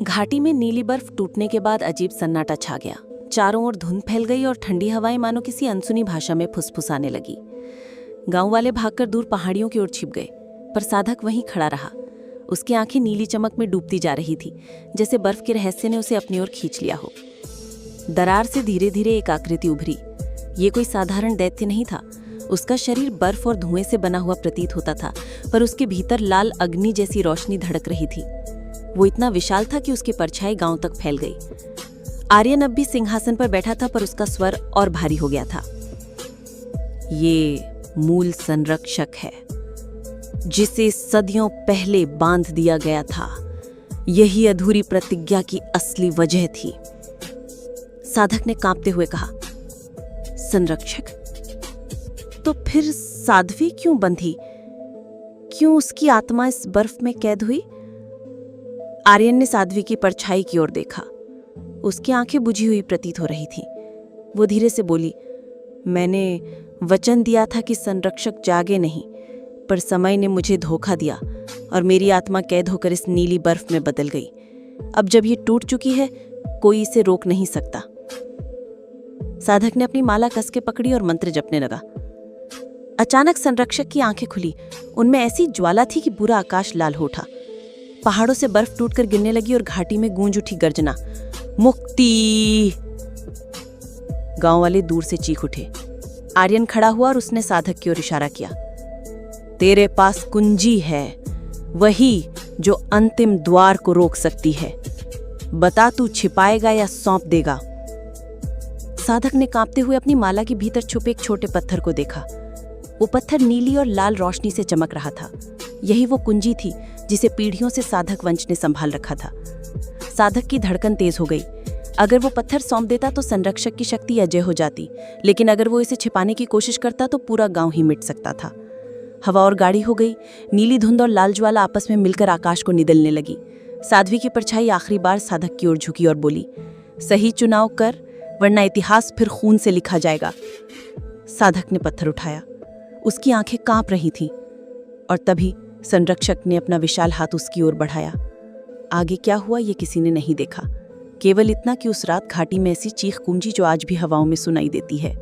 घाटी में नीली बर्फ टूटने के बाद अजीब सन्नाटा छा गया। चारों ओर धुंध फैल गई और ठंडी हवाएं मानो किसी अनसुनी भाषा में फुसफुसाने लगी। गांव वाले भागकर दूर पहाड़ियों की ओर छिप गए, पर साधक वहीं खड़ा रहा। उसकी आंखें नीली चमक में डूबती जा रही थी, जैसे बर्फ के रहस्य ने उसे अपनी ओर खींच लिया हो। दरार से धीरे धीरे एक आकृति उभरी। ये कोई साधारण दैत्य नहीं था। उसका शरीर बर्फ और धुएं से बना हुआ प्रतीत होता था, पर उसके भीतर लाल अग्नि जैसी रोशनी धड़क रही थी। वो इतना विशाल था कि उसकी परछाई गांव तक फैल गई। आर्यन अब भी सिंहासन पर बैठा था, पर उसका स्वर और भारी हो गया था। ये मूल संरक्षक है, जिसे सदियों पहले बांध दिया गया था। यही अधूरी प्रतिज्ञा की असली वजह थी। साधक ने कांपते हुए कहा, संरक्षक? तो फिर साध्वी क्यों बंधी? क्यों उसकी आत्मा इस बर्फ में कैद हुई? आर्यन ने साध्वी की परछाई की ओर देखा। उसकी आंखें बुझी हुई प्रतीत हो रही थीं। वो धीरे से बोली, मैंने वचन दिया था कि संरक्षक जागे नहीं, पर समय ने मुझे धोखा दिया और मेरी आत्मा कैद होकर इस नीली बर्फ में बदल गई। अब जब ये टूट चुकी है, कोई इसे रोक नहीं सकता। साधक ने अपनी माला कस के पकड़ी और मंत्र जपने लगा। अचानक संरक्षक की आंखें खुली। उनमें ऐसी ज्वाला थी कि पूरा आकाश लाल हो उठा। पहाड़ों से बर्फ टूटकर गिरने लगी और घाटी में गूंज उठी गर्जना, मुक्ति! गांव वाले दूर से चीख उठे। आर्यन खड़ा हुआ और उसने साधक की ओर इशारा किया। तेरे पास कुंजी है, वही जो अंतिम द्वार को रोक सकती है। बता, तू छिपाएगा या सौंप देगा? साधक ने कांपते हुए अपनी माला के भीतर छुपे एक छोटे पत्थर को देखा। वो पत्थर नीली और लाल रोशनी से चमक रहा था। यही वो कुंजी थी जिसे पीढ़ियों से साधक वंश ने संभाल रखा था। साधक की धड़कन तेज हो गई। अगर वो पत्थर सौंप देता तो संरक्षक की शक्ति अजय हो जाती, लेकिन अगर वो इसे छिपाने की कोशिश करता तो पूरा गांव ही मिट सकता था। हवा और गाढ़ी हो गई। नीली धुंध और लाल ज्वाला आपस में मिलकर आकाश को निगलने लगी। साध्वी की परछाई आखिरी बार साधक की ओर झुकी और बोली, सही चुनाव कर, वरना इतिहास फिर खून से लिखा जाएगा। साधक ने पत्थर उठाया। उसकी आंखें कांप रही थीं, और तभी संरक्षक ने अपना विशाल हाथ उसकी ओर बढ़ाया। आगे क्या हुआ ये किसी ने नहीं देखा, केवल इतना कि उस रात घाटी में ऐसी चीख गूंजी जो आज भी हवाओं में सुनाई देती है।